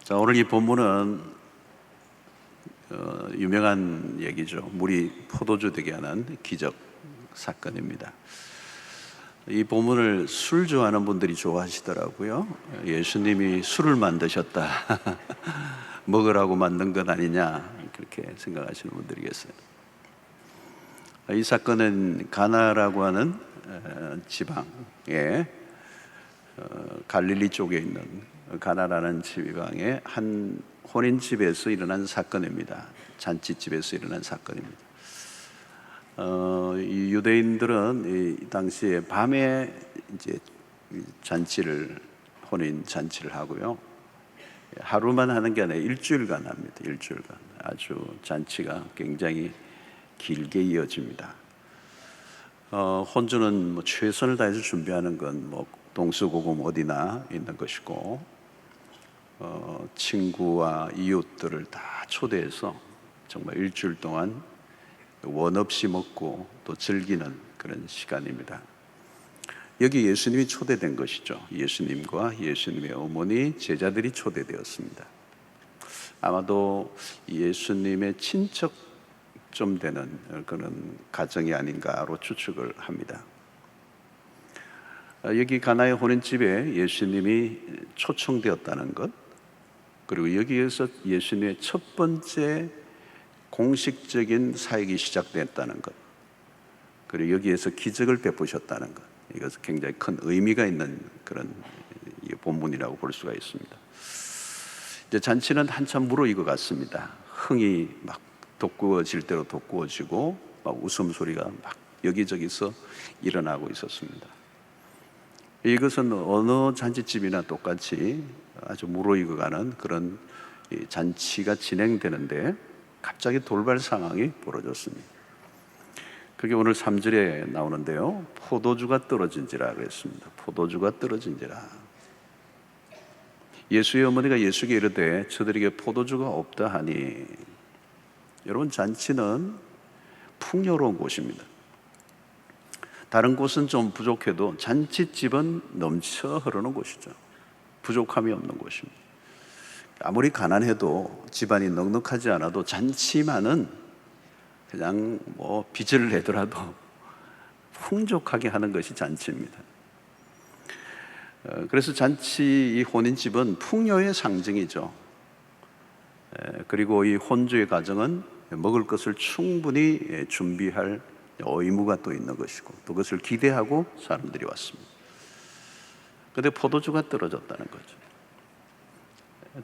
자, 오늘 이 본문은 유명한 얘기죠. 물이 포도주 되게 하는 기적 사건입니다. 이 본문을 술 좋아하는 분들이 좋아하시더라고요. 예수님이 술을 만드셨다. 먹으라고 만든 것 아니냐, 그렇게 생각하시는 분들이 계세요. 이 사건은 가나라고 하는 지방에 갈릴리 쪽에 있는 가나라는 지방의 한 혼인집에서 일어난 사건입니다. 잔치집에서 일어난 사건입니다. 이 유대인들은 이 당시에 밤에 이제 혼인 잔치를 하고요. 하루만 하는 게 아니라 일주일간 합니다. 일주일간 아주 잔치가 굉장히 길게 이어집니다. 혼주는 뭐 최선을 다해서 준비하는 건 뭐 동서고금 어디나 있는 것이고, 친구와 이웃들을 다 초대해서 정말 일주일 동안 원 없이 먹고 또 즐기는 그런 시간입니다. 여기 예수님이 초대된 것이죠. 예수님과 예수님의 어머니, 제자들이 초대되었습니다. 아마도 예수님의 친척 좀 되는 그런 가정이 아닌가로 추측을 합니다. 여기 가나의 혼인집에 예수님이 초청되었다는 것, 그리고 여기에서 예수님의 첫 번째 공식적인 사역이 시작됐다는 것, 그리고 여기에서 기적을 베푸셨다는 것, 이것은 굉장히 큰 의미가 있는 그런 본문이라고 볼 수가 있습니다. 이제 잔치는 한참 무르익어 갔습니다. 흥이 막 돋구어질 대로 돋구어지고 막 웃음소리가 막 여기저기서 일어나고 있었습니다. 이것은 어느 잔치집이나 똑같이 아주 무르익어가는 그런 잔치가 진행되는데 갑자기 돌발 상황이 벌어졌습니다. 그게 오늘 3절에 나오는데요. 포도주가 떨어진지라 그랬습니다. 포도주가 떨어진지라. 예수의 어머니가 예수께 이르되 저들에게 포도주가 없다 하니, 여러분, 잔치는 풍요로운 곳입니다. 다른 곳은 좀 부족해도 잔치집은 넘쳐 흐르는 곳이죠. 부족함이 없는 곳입니다. 아무리 가난해도 집안이 넉넉하지 않아도 잔치만은 그냥 뭐 빚을 내더라도 풍족하게 하는 것이 잔치입니다. 그래서 잔치, 이 혼인집은 풍요의 상징이죠. 그리고 이 혼주의 가정은 먹을 것을 충분히 준비할 의무가 또 있는 것이고, 또 그것을 기대하고 사람들이 왔습니다. 그런데 포도주가 떨어졌다는 거죠.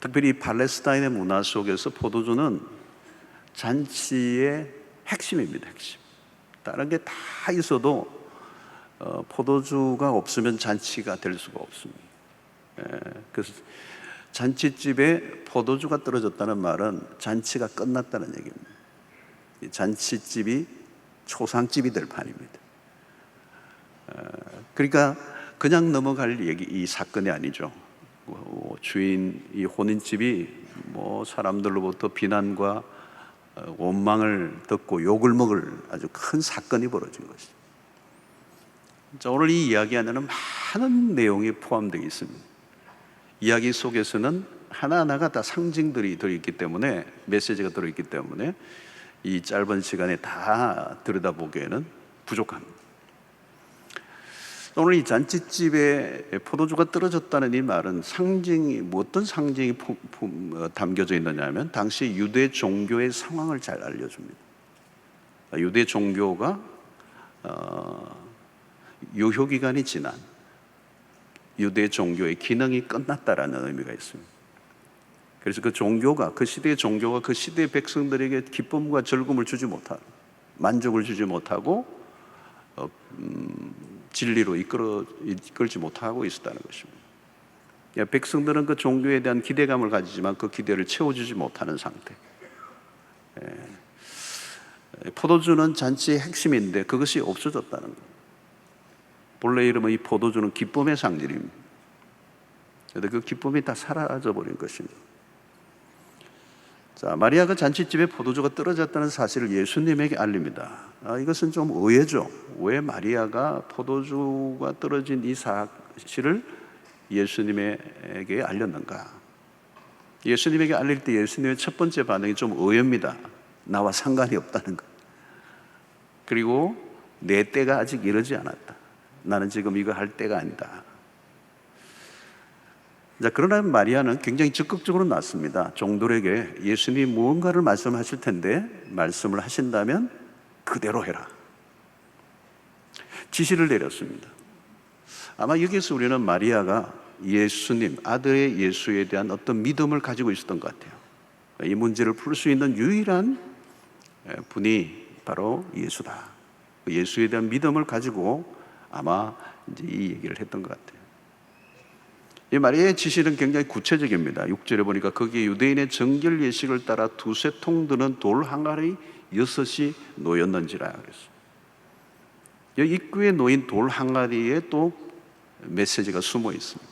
특별히 팔레스타인의 문화 속에서 포도주는 잔치의 핵심입니다. 핵심. 다른 게 다 있어도 포도주가 없으면 잔치가 될 수가 없습니다. 그래서 잔치집에 포도주가 떨어졌다는 말은 잔치가 끝났다는 얘기입니다. 잔치집이 초상집이 될 판입니다. 그러니까 그냥 넘어갈 이 사건이 아니죠. 주인, 이 혼인집이 뭐 사람들로부터 비난과 원망을 듣고 욕을 먹을 아주 큰 사건이 벌어진 것이죠. 자, 오늘 이 이야기 안에는 많은 내용이 포함되어 있습니다. 이야기 속에서는 하나하나가 다 상징들이 들어있기 때문에, 메시지가 들어있기 때문에 이 짧은 시간에 다 들여다보기에는 부족합니다. 오늘 이 잔치집에 포도주가 떨어졌다는 이 말은 어떤 상징이 담겨져 있느냐 하면, 당시 유대 종교의 상황을 잘 알려줍니다. 유대 종교가 유효기간이 지난, 유대 종교의 기능이 끝났다라는 의미가 있습니다. 그래서 그 시대의 종교가 그 시대의 백성들에게 기쁨과 즐거움을 주지 못하고, 만족을 주지 못하고, 진리로 이끌지 못하고 있었다는 것입니다. 백성들은 그 종교에 대한 기대감을 가지지만 그 기대를 채워주지 못하는 상태. 포도주는 잔치의 핵심인데 그것이 없어졌다는 것. 본래 이름은 이 포도주는 기쁨의 상징입니다. 그런데 그 기쁨이 다 사라져버린 것입니다. 자, 마리아가 잔치집에 포도주가 떨어졌다는 사실을 예수님에게 알립니다. 이것은 좀 의외죠. 왜 마리아가 포도주가 떨어진 이 사실을 예수님에게 알렸는가? 예수님에게 알릴 때 예수님의 첫 번째 반응이 좀 의외입니다. 나와 상관이 없다는 것. 그리고 내 때가 아직 이르지 않았다. 나는 지금 이거 할 때가 아니다. 자, 그러나 마리아는 굉장히 적극적으로 나왔습니다. 종들에게 예수님이 무언가를 말씀하실 텐데 말씀을 하신다면 그대로 해라. 지시를 내렸습니다. 아마 여기서 우리는 마리아가 예수님, 아들의 예수에 대한 어떤 믿음을 가지고 있었던 것 같아요. 이 문제를 풀 수 있는 유일한 분이 바로 예수다. 예수에 대한 믿음을 가지고 아마 이제 이 얘기를 했던 것 같아요. 이 마리아의 지시는 굉장히 구체적입니다. 6절에 보니까 거기에 유대인의 정결 예식을 따라 두세 통 드는 돌 항아리 6이 놓였는지라 그랬어요. 여기 입구에 놓인 돌 항아리에 또 메시지가 숨어 있습니다.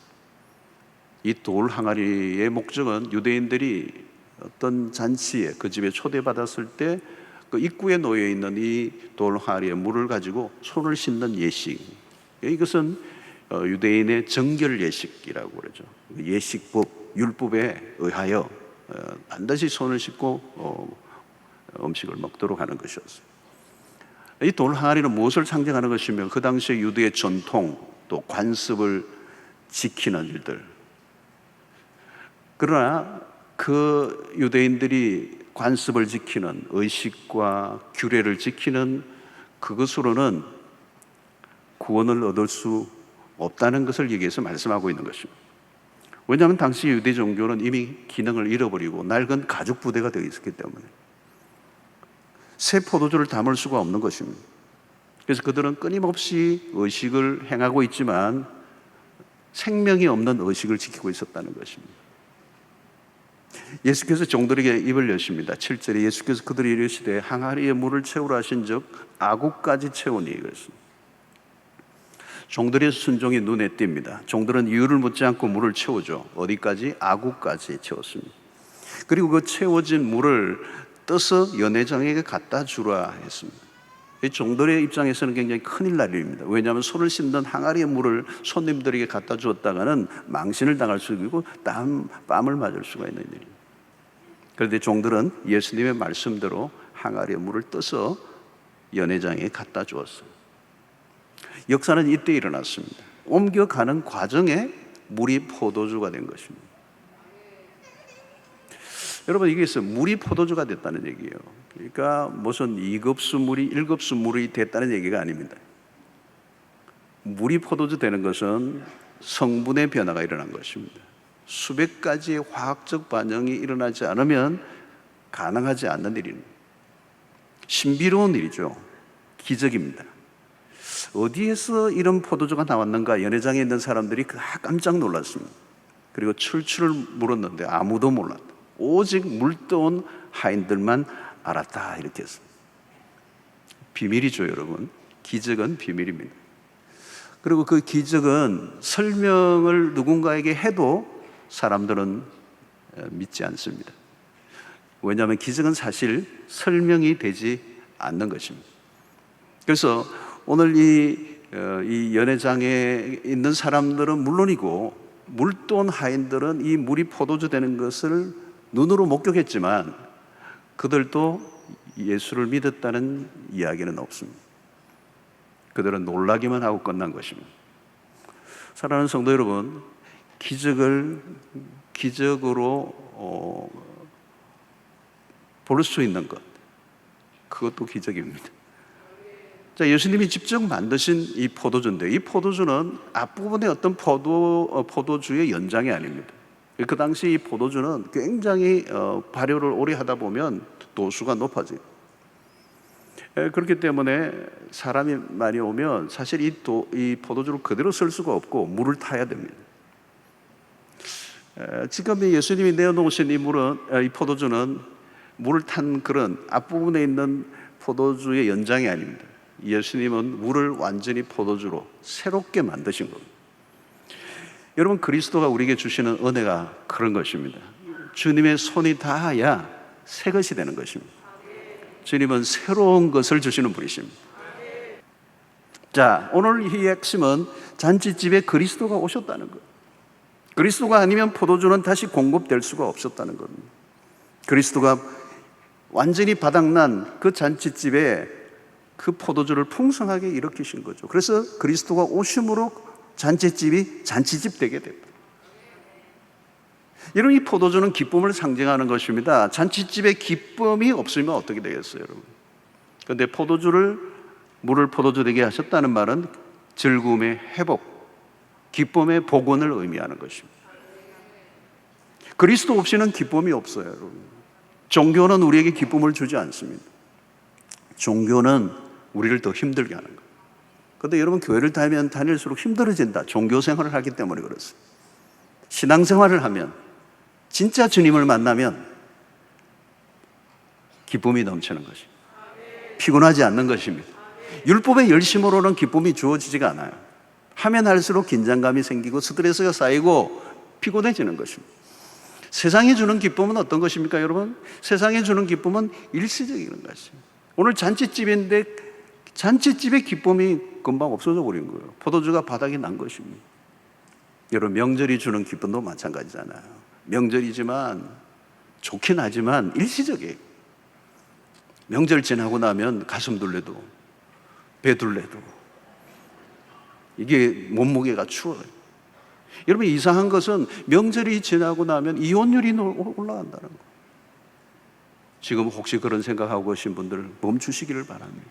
이 돌 항아리의 목적은 유대인들이 어떤 잔치에 그 집에 초대받았을 때 그 입구에 놓여 있는 이 돌 항아리에 물을 가지고 손을 씻는 예식. 이것은 유대인의 정결 예식이라고 그러죠. 예식법, 율법에 의하여 반드시 손을 씻고 음식을 먹도록 하는 것이었어요. 이 돌 항아리는 무엇을 상징하는 것이며 그 당시의 유대의 전통 또 관습을 지키는 일들. 그러나 그 유대인들이 관습을 지키는 의식과 규례를 지키는 그것으로는 구원을 얻을 수 없다는 것을 여기에서 말씀하고 있는 것입니다. 왜냐하면 당시 유대 종교는 이미 기능을 잃어버리고 낡은 가죽 부대가 되어 있었기 때문에 새 포도주를 담을 수가 없는 것입니다. 그래서 그들은 끊임없이 의식을 행하고 있지만 생명이 없는 의식을 지키고 있었다는 것입니다. 예수께서 종들에게 입을 여십니다. 7절에 예수께서 그들이 이르시되 항아리에 물을 채우라 하신 즉 아구까지 채우니 그랬습니다. 종들의 순종이 눈에 띕니다. 종들은 이유를 묻지 않고 물을 채우죠. 어디까지? 아구까지 채웠습니다. 그리고 그 채워진 물을 떠서 연회장에게 갖다 주라 했습니다. 이 종들의 입장에서는 굉장히 큰일 날 일입니다. 왜냐하면 손을 씻는 항아리의 물을 손님들에게 갖다 주었다가는 망신을 당할 수 있고 뺨을 맞을 수가 있는 일입니다. 그런데 종들은 예수님의 말씀대로 항아리의 물을 떠서 연회장에 갖다 주었어요. 역사는 이때 일어났습니다. 옮겨가는 과정에 물이 포도주가 된 것입니다. 여러분, 이게 물이 포도주가 됐다는 얘기예요. 그러니까 무슨 2급수 물이 1급수 물이 됐다는 얘기가 아닙니다. 물이 포도주 되는 것은 성분의 변화가 일어난 것입니다. 수백 가지의 화학적 반응이 일어나지 않으면 가능하지 않는 일입니다. 신비로운 일이죠. 기적입니다. 어디에서 이런 포도주가 나왔는가 연회장에 있는 사람들이 깜짝 놀랐습니다. 그리고 출처를 물었는데 아무도 몰랐다. 오직 물떠온 하인들만 알았다 이렇게 했습니다. 비밀이죠, 여러분. 기적은 비밀입니다. 그리고 그 기적은 설명을 누군가에게 해도 사람들은 믿지 않습니다. 왜냐하면 기적은 사실 설명이 되지 않는 것입니다. 그래서 오늘 이 연회장에 있는 사람들은 물론이고 물떠온 하인들은 이 물이 포도주 되는 것을 눈으로 목격했지만 그들도 예수를 믿었다는 이야기는 없습니다. 그들은 놀라기만 하고 끝난 것입니다. 사랑하는 성도 여러분, 기적으로 볼 수 있는 것, 그것도 기적입니다. 자, 예수님이 직접 만드신 이 포도주인데 이 포도주는 앞부분의 어떤 포도주의 연장이 아닙니다. 그 당시 이 포도주는 굉장히 발효를 오래 하다 보면 도수가 높아져요. 그렇기 때문에 사람이 많이 오면 사실 이 포도주를 그대로 쓸 수가 없고 물을 타야 됩니다. 지금 예수님이 내어놓으신 이 포도주는 물을 탄 그런 앞부분에 있는 포도주의 연장이 아닙니다. 예수님은 물을 완전히 포도주로 새롭게 만드신 겁니다. 여러분, 그리스도가 우리에게 주시는 은혜가 그런 것입니다. 주님의 손이 닿아야 새 것이 되는 것입니다. 주님은 새로운 것을 주시는 분이십니다. 자, 오늘 이 핵심은 잔치집에 그리스도가 오셨다는 것. 그리스도가 아니면 포도주는 다시 공급될 수가 없었다는 겁니다. 그리스도가 완전히 바닥난 그 잔치집에 그 포도주를 풍성하게 일으키신 거죠. 그래서 그리스도가 오심으로 잔치집이 잔치집 되게 됐다. 여러분, 이 포도주는 기쁨을 상징하는 것입니다. 잔치집에 기쁨이 없으면 어떻게 되겠어요, 여러분? 그런데 물을 포도주 되게 하셨다는 말은 즐거움의 회복, 기쁨의 복원을 의미하는 것입니다. 그리스도 없이는 기쁨이 없어요, 여러분. 종교는 우리에게 기쁨을 주지 않습니다. 종교는 우리를 더 힘들게 하는 거예요. 그런데 여러분, 교회를 다니면 다닐수록 힘들어진다. 종교 생활을 하기 때문에 그렇습니다. 신앙생활을 하면, 진짜 주님을 만나면 기쁨이 넘치는 것입니다. 피곤하지 않는 것입니다. 율법의 열심으로는 기쁨이 주어지지가 않아요. 하면 할수록 긴장감이 생기고 스트레스가 쌓이고 피곤해지는 것입니다. 세상이 주는 기쁨은 어떤 것입니까, 여러분? 세상이 주는 기쁨은 일시적인 것입니다. 오늘 잔치집인데 잔치집의 기쁨이 금방 없어져 버린 거예요. 포도주가 바닥이 난 것입니다. 여러분, 명절이 주는 기쁨도 마찬가지잖아요. 명절이지만, 좋긴 하지만 일시적이에요. 명절 지나고 나면 가슴 둘레도 배 둘레도 이게 몸무게가 추워요. 여러분, 이상한 것은 명절이 지나고 나면 이혼율이 올라간다는 거예요. 지금 혹시 그런 생각하고 계신 분들 멈추시기를 바랍니다.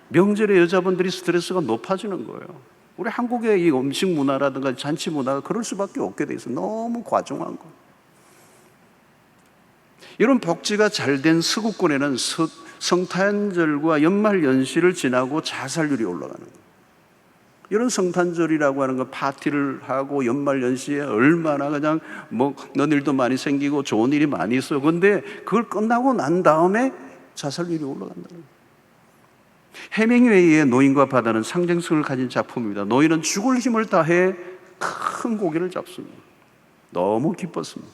명절에 여자분들이 스트레스가 높아지는 거예요. 우리 한국의 이 음식 문화라든가 잔치 문화가 그럴 수밖에 없게 돼 있어요. 너무 과중한 거. 이런 복지가 잘 된 서구권에는 성탄절과 연말연시를 지나고 자살률이 올라가는 거예요. 이런 성탄절이라고 하는 거 파티를 하고 연말연시에 얼마나 그냥 먹는 일도 많이 생기고 좋은 일이 많이 있어요. 그런데 그걸 끝나고 난 다음에 자살률이 올라간다는 거예요. 해밍웨이의 노인과 바다는 상징성을 가진 작품입니다. 노인은 죽을 힘을 다해 큰 고기를 잡습니다. 너무 기뻤습니다.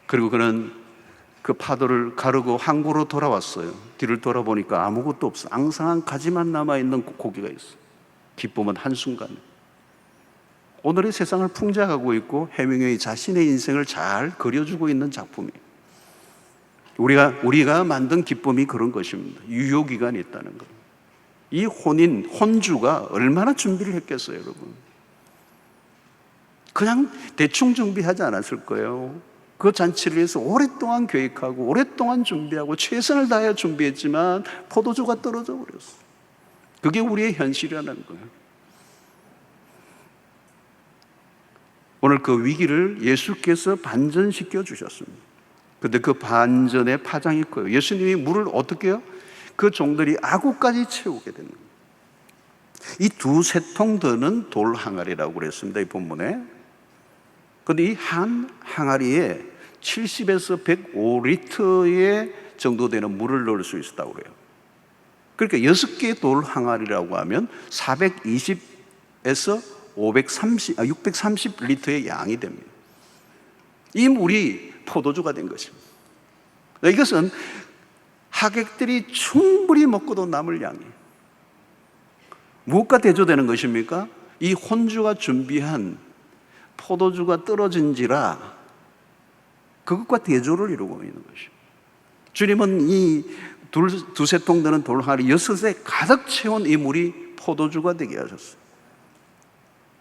그리고 그는 그 파도를 가르고 항구로 돌아왔어요. 뒤를 돌아보니까 아무것도 없어. 앙상한 가지만 남아있는 고기가 있어요. 기쁨은 한순간. 오늘의 세상을 풍자하고 있고 해밍웨이 자신의 인생을 잘 그려주고 있는 작품이에요. 우리가 만든 기쁨이 그런 것입니다. 유효기간이 있다는 것. 이 혼주가 얼마나 준비를 했겠어요, 여러분? 그냥 대충 준비하지 않았을 거예요. 그 잔치를 위해서 오랫동안 계획하고 오랫동안 준비하고 최선을 다해 준비했지만 포도주가 떨어져 버렸어요. 그게 우리의 현실이라는 거예요. 오늘 그 위기를 예수께서 반전시켜 주셨습니다. 그런데 그 반전의 파장이 커요. 예수님이 물을 어떻게 해요? 그 종들이 아구까지 채우게 되는 거예요. 이 두세 통 드는 돌 항아리라고 그랬습니다, 이 본문에. 그런데 이 한 항아리에 70에서 105리터의 정도 되는 물을 넣을 수 있었다고 그래요. 그러니까 6개의 돌 항아리라고 하면 420에서 630리터의 양이 됩니다. 이 물이 포도주가 된 것입니다. 이것은 하객들이 충분히 먹고도 남을 양이에요. 무엇과 대조되는 것입니까? 이 혼주가 준비한 포도주가 떨어진지라 그것과 대조를 이루고 있는 것입니다. 주님은 이 두세 통 되는 돌항아리 6에 가득 채운 이 물이 포도주가 되게 하셨어요.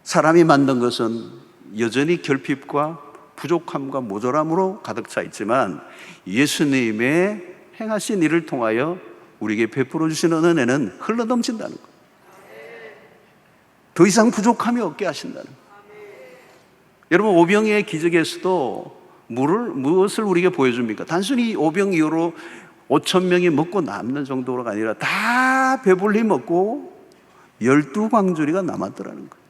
사람이 만든 것은 여전히 결핍과 부족함과 모자람으로 가득 차 있지만 예수님의 행하신 일을 통하여 우리에게 베풀어 주시는 은혜는 흘러넘친다는 거예요. 더 이상 부족함이 없게 하신다는 거예요. 여러분, 오병이의 기적에서도 무엇을 우리에게 보여줍니까? 단순히 오병 이후로 5,000명이 먹고 남는 정도가 아니라 다 배불리 먹고 12광주리가 남았더라는 거예요.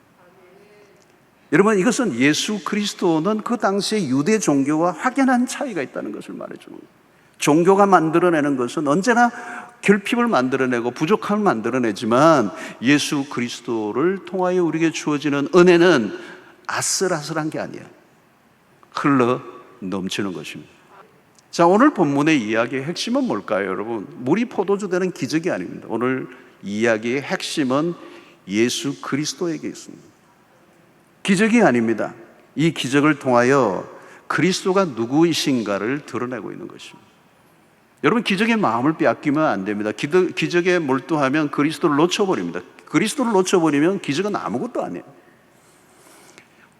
여러분, 이것은 예수 그리스도는 그 당시의 유대 종교와 확연한 차이가 있다는 것을 말해주는 거예요. 종교가 만들어내는 것은 언제나 결핍을 만들어내고 부족함을 만들어내지만 예수 그리스도를 통하여 우리에게 주어지는 은혜는 아슬아슬한 게 아니에요. 흘러 넘치는 것입니다. 자, 오늘 본문의 이야기의 핵심은 뭘까요, 여러분? 물이 포도주 되는 기적이 아닙니다. 오늘 이야기의 핵심은 예수 그리스도에게 있습니다. 기적이 아닙니다. 이 기적을 통하여 그리스도가 누구이신가를 드러내고 있는 것입니다. 여러분, 기적의 마음을 빼앗기면 안 됩니다. 기적에 몰두하면 그리스도를 놓쳐버립니다. 그리스도를 놓쳐버리면 기적은 아무것도 아니에요.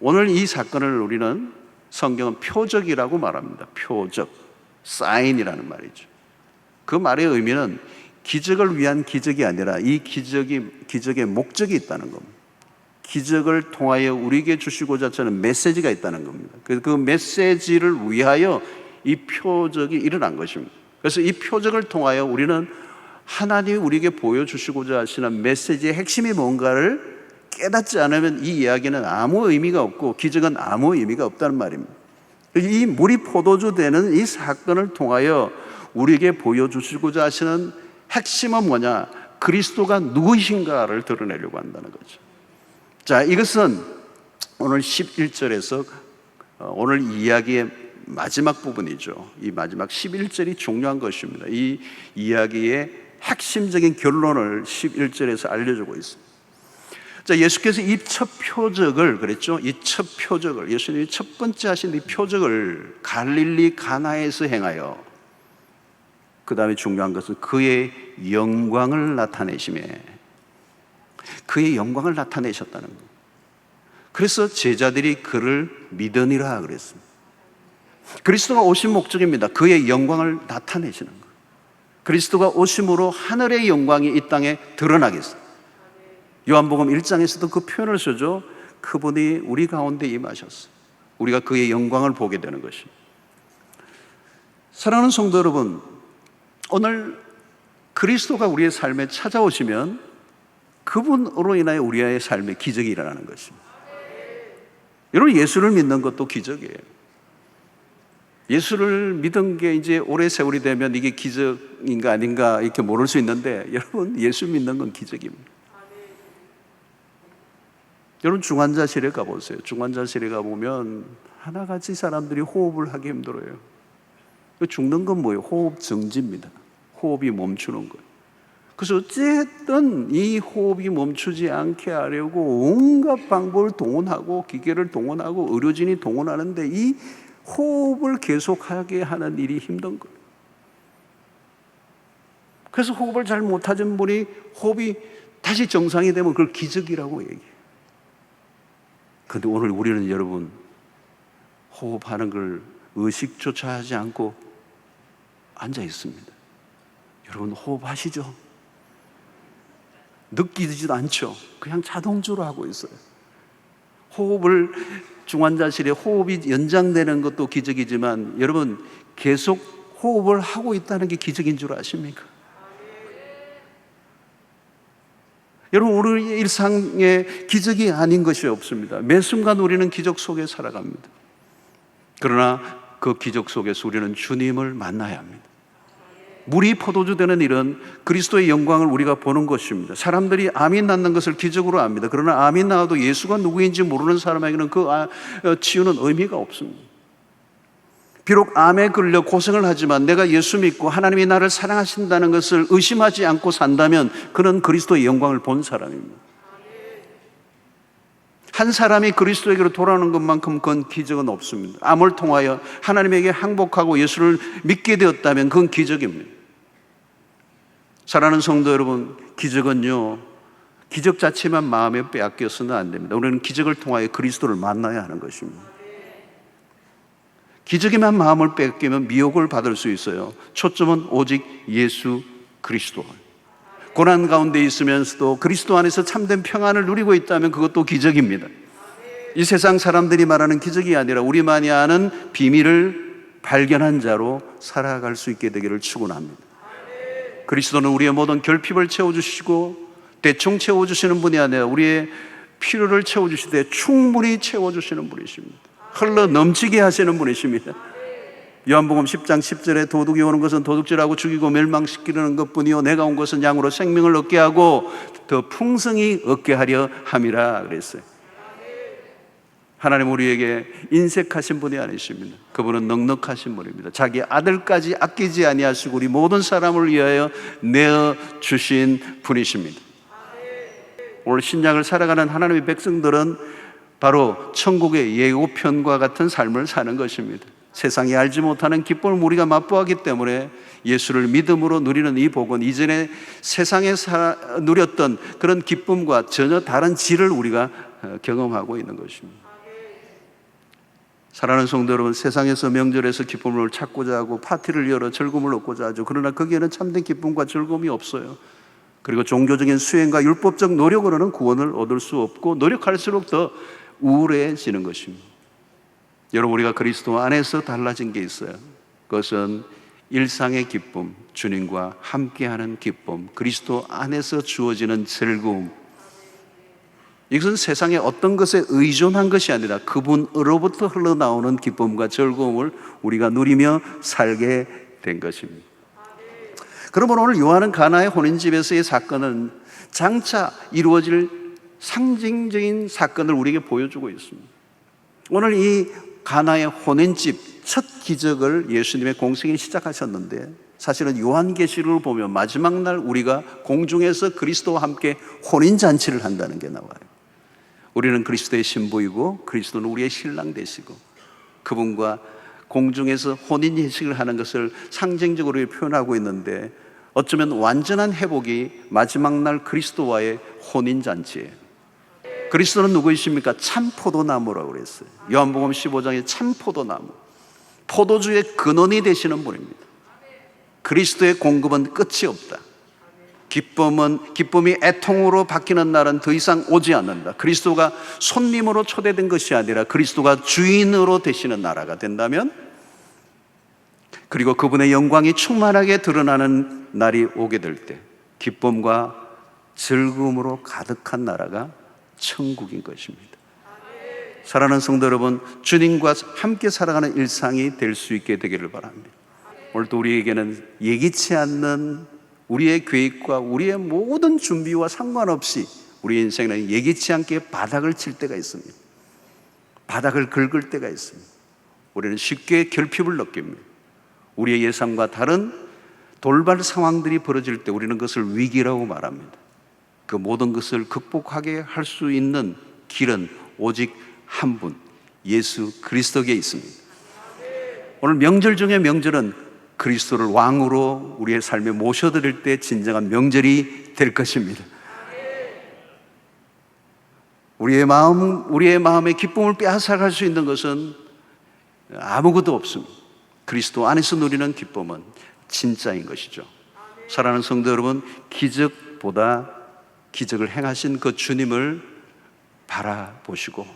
오늘 이 사건을 우리는 성경은 표적이라고 말합니다. 표적, 사인이라는 말이죠. 그 말의 의미는 기적을 위한 기적이 아니라 이 기적의 목적이 있다는 겁니다. 기적을 통하여 우리에게 주시고자 하는 메시지가 있다는 겁니다. 그 메시지를 위하여 이 표적이 일어난 것입니다. 그래서 이 표적을 통하여 우리는 하나님이 우리에게 보여주시고자 하시는 메시지의 핵심이 뭔가를 깨닫지 않으면 이 이야기는 아무 의미가 없고 기적은 아무 의미가 없다는 말입니다. 이 물이 포도주 되는 이 사건을 통하여 우리에게 보여주시고자 하시는 핵심은 뭐냐? 그리스도가 누구이신가를 드러내려고 한다는 거죠. 자, 이것은 오늘 11절에서 오늘 이야기의 마지막 부분이죠. 이 마지막 11절이 중요한 것입니다. 이 이야기의 핵심적인 결론을 11절에서 알려주고 있습니다. 자, 예수께서 이 첫 표적을 그랬죠. 이 첫 표적을, 예수님이 첫 번째 하신 이 표적을 갈릴리 가나에서 행하여, 그 다음에 중요한 것은 그의 영광을 나타내심에, 그의 영광을 나타내셨다는 것. 그래서 제자들이 그를 믿으니라 그랬습니다. 그리스도가 오신 목적입니다. 그의 영광을 나타내시는 것. 그리스도가 오심으로 하늘의 영광이 이 땅에 드러나겠습니다. 요한복음 1장에서도 그 표현을 쓰죠. 그분이 우리 가운데 임하셨어요. 우리가 그의 영광을 보게 되는 것입니다. 사랑하는 성도 여러분, 오늘 그리스도가 우리의 삶에 찾아오시면 그분으로 인하여 우리의 삶에 기적이 일어나는 것입니다. 여러분, 예수를 믿는 것도 기적이에요. 예수를 믿은 게 이제 오래 세월이 되면 이게 기적인가 아닌가 이렇게 모를 수 있는데, 여러분, 예수 믿는 건 기적입니다. 여러분, 중환자실에 가보세요. 중환자실에 가보면 하나같이 사람들이 호흡을 하기 힘들어요. 죽는 건 뭐예요? 호흡 정지입니다. 호흡이 멈추는 거예요. 그래서 어쨌든 이 호흡이 멈추지 않게 하려고 온갖 방법을 동원하고 기계를 동원하고 의료진이 동원하는데 이 호흡을 계속하게 하는 일이 힘든 거예요. 그래서 호흡을 잘 못하는 분이 호흡이 다시 정상이 되면 그걸 기적이라고 얘기해요. 그런데 오늘 우리는 여러분, 호흡하는 걸 의식조차 하지 않고 앉아 있습니다. 여러분, 호흡하시죠? 느끼지도 않죠? 그냥 자동적으로 하고 있어요. 호흡을, 중환자실에 호흡이 연장되는 것도 기적이지만 여러분, 계속 호흡을 하고 있다는 게 기적인 줄 아십니까? 여러분, 우리 일상에 기적이 아닌 것이 없습니다. 매 순간 우리는 기적 속에 살아갑니다. 그러나 그 기적 속에서 우리는 주님을 만나야 합니다. 물이 포도주 되는 일은 그리스도의 영광을 우리가 보는 것입니다. 사람들이 아멘 낳는 것을 기적으로 압니다. 그러나 아멘 낳아도 예수가 누구인지 모르는 사람에게는 그 치유는 의미가 없습니다. 비록 암에 걸려 고생을 하지만 내가 예수 믿고 하나님이 나를 사랑하신다는 것을 의심하지 않고 산다면 그는 그리스도의 영광을 본 사람입니다. 한 사람이 그리스도에게로 돌아오는 것만큼 그건 기적은 없습니다. 암을 통하여 하나님에게 항복하고 예수를 믿게 되었다면 그건 기적입니다. 사랑하는 성도 여러분, 기적은요, 기적 자체만 마음에 빼앗겨서는 안 됩니다. 우리는 기적을 통하여 그리스도를 만나야 하는 것입니다. 기적에만 마음을 뺏기면 미혹을 받을 수 있어요. 초점은 오직 예수 그리스도. 고난 가운데 있으면서도 그리스도 안에서 참된 평안을 누리고 있다면 그것도 기적입니다. 이 세상 사람들이 말하는 기적이 아니라 우리만이 아는 비밀을 발견한 자로 살아갈 수 있게 되기를 축원합니다. 그리스도는 우리의 모든 결핍을 채워주시고 대충 채워주시는 분이 아니라 우리의 필요를 채워주시되 충분히 채워주시는 분이십니다. 흘러 넘치게 하시는 분이십니다. 요한복음 10장 10절에 도둑이 오는 것은 도둑질하고 죽이고 멸망시키려는 것뿐이요 내가 온 것은 양으로 생명을 얻게 하고 더 풍성히 얻게 하려 함이라 그랬어요. 하나님 우리에게 인색하신 분이 아니십니다. 그분은 넉넉하신 분입니다. 자기 아들까지 아끼지 아니하시고 우리 모든 사람을 위하여 내어주신 분이십니다. 오늘 신약을 살아가는 하나님의 백성들은 바로 천국의 예고편과 같은 삶을 사는 것입니다. 세상이 알지 못하는 기쁨을 우리가 맛보았기 때문에 예수를 믿음으로 누리는 이 복은 이전에 세상에서 누렸던 그런 기쁨과 전혀 다른 질을 우리가 경험하고 있는 것입니다. 사랑하는 성도 여러분, 세상에서 명절에서 기쁨을 찾고자 하고 파티를 열어 즐거움을 얻고자 하죠. 그러나 거기에는 참된 기쁨과 즐거움이 없어요. 그리고 종교적인 수행과 율법적 노력으로는 구원을 얻을 수 없고 노력할수록 더 우울해지는 것입니다. 여러분, 우리가 그리스도 안에서 달라진 게 있어요. 그것은 일상의 기쁨, 주님과 함께하는 기쁨, 그리스도 안에서 주어지는 즐거움. 이것은 세상의 어떤 것에 의존한 것이 아니라 그분으로부터 흘러나오는 기쁨과 즐거움을 우리가 누리며 살게 된 것입니다. 그러므로 오늘 요한은 가나의 혼인집에서의 사건은 장차 이루어질 상징적인 사건을 우리에게 보여주고 있습니다. 오늘 이 가나의 혼인집 첫 기적을 예수님의 공생이 시작하셨는데, 사실은 요한계시록을 보면 마지막 날 우리가 공중에서 그리스도와 함께 혼인잔치를 한다는 게 나와요. 우리는 그리스도의 신부이고 그리스도는 우리의 신랑 되시고 그분과 공중에서 혼인 예식을 하는 것을 상징적으로 표현하고 있는데, 어쩌면 완전한 회복이 마지막 날 그리스도와의 혼인잔치예요. 그리스도는 누구이십니까? 참 포도나무라고 그랬어요. 요한복음 15장에 참 포도나무, 포도주의 근원이 되시는 분입니다. 그리스도의 공급은 끝이 없다. 기쁨이 애통으로 바뀌는 날은 더 이상 오지 않는다. 그리스도가 손님으로 초대된 것이 아니라 그리스도가 주인으로 되시는 나라가 된다면, 그리고 그분의 영광이 충만하게 드러나는 날이 오게 될 때 기쁨과 즐거움으로 가득한 나라가 천국인 것입니다. 사랑하는 성도 여러분, 주님과 함께 살아가는 일상이 될 수 있게 되기를 바랍니다. 오늘도 우리에게는 예기치 않는 우리의 계획과 우리의 모든 준비와 상관없이 우리 인생은 예기치 않게 바닥을 칠 때가 있습니다. 바닥을 긁을 때가 있습니다. 우리는 쉽게 결핍을 느낍니다. 우리의 예상과 다른 돌발 상황들이 벌어질 때 우리는 그것을 위기라고 말합니다. 그 모든 것을 극복하게 할 수 있는 길은 오직 한 분, 예수 그리스도께 있습니다. 오늘 명절 중에 명절은 그리스도를 왕으로 우리의 삶에 모셔드릴 때 진정한 명절이 될 것입니다. 우리의 마음의 기쁨을 빼앗아갈 수 있는 것은 아무것도 없습니다. 그리스도 안에서 누리는 기쁨은 진짜인 것이죠. 사랑하는 성도 여러분, 기적보다 기적을 행하신 그 주님을 바라보시고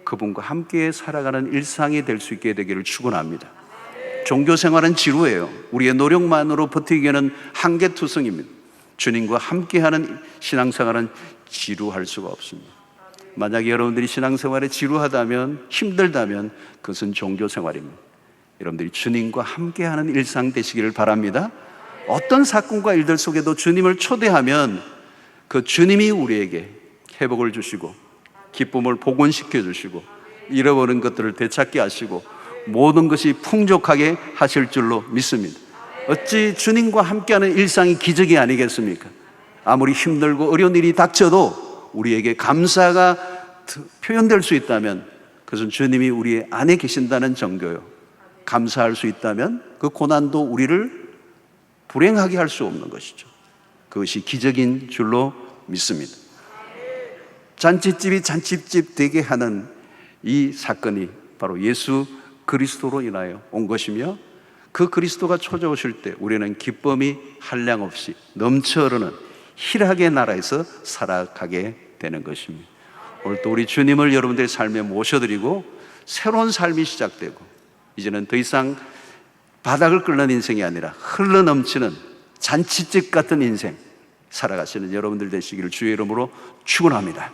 그분과 함께 살아가는 일상이 될 수 있게 되기를 축원합니다. 종교 생활은 지루해요. 우리의 노력만으로 버티기에는 한계투성입니다. 주님과 함께하는 신앙생활은 지루할 수가 없습니다. 만약에 여러분들이 신앙생활에 지루하다면, 힘들다면 그것은 종교생활입니다. 여러분들이 주님과 함께하는 일상 되시기를 바랍니다. 어떤 사건과 일들 속에도 주님을 초대하면 그 주님이 우리에게 회복을 주시고 기쁨을 복원시켜 주시고 잃어버린 것들을 되찾게 하시고 모든 것이 풍족하게 하실 줄로 믿습니다. 어찌 주님과 함께하는 일상이 기적이 아니겠습니까? 아무리 힘들고 어려운 일이 닥쳐도 우리에게 감사가 표현될 수 있다면 그것은 주님이 우리 안에 계신다는 정도요. 감사할 수 있다면 그 고난도 우리를 불행하게 할 수 없는 것이죠. 그것이 기적인 줄로 믿습니다. 잔치집이 잔치집 되게 하는 이 사건이 바로 예수 그리스도로 인하여 온 것이며, 그 그리스도가 찾아오실 때 우리는 기쁨이 한량없이 넘쳐 흐르는 희락의 나라에서 살아가게 되는 것입니다. 오늘 또 우리 주님을 여러분들의 삶에 모셔드리고 새로운 삶이 시작되고 이제는 더 이상 바닥을 끓는 인생이 아니라 흘러넘치는 잔치집 같은 인생 살아가시는 여러분들 되시기를 주의 이름으로 축원합니다.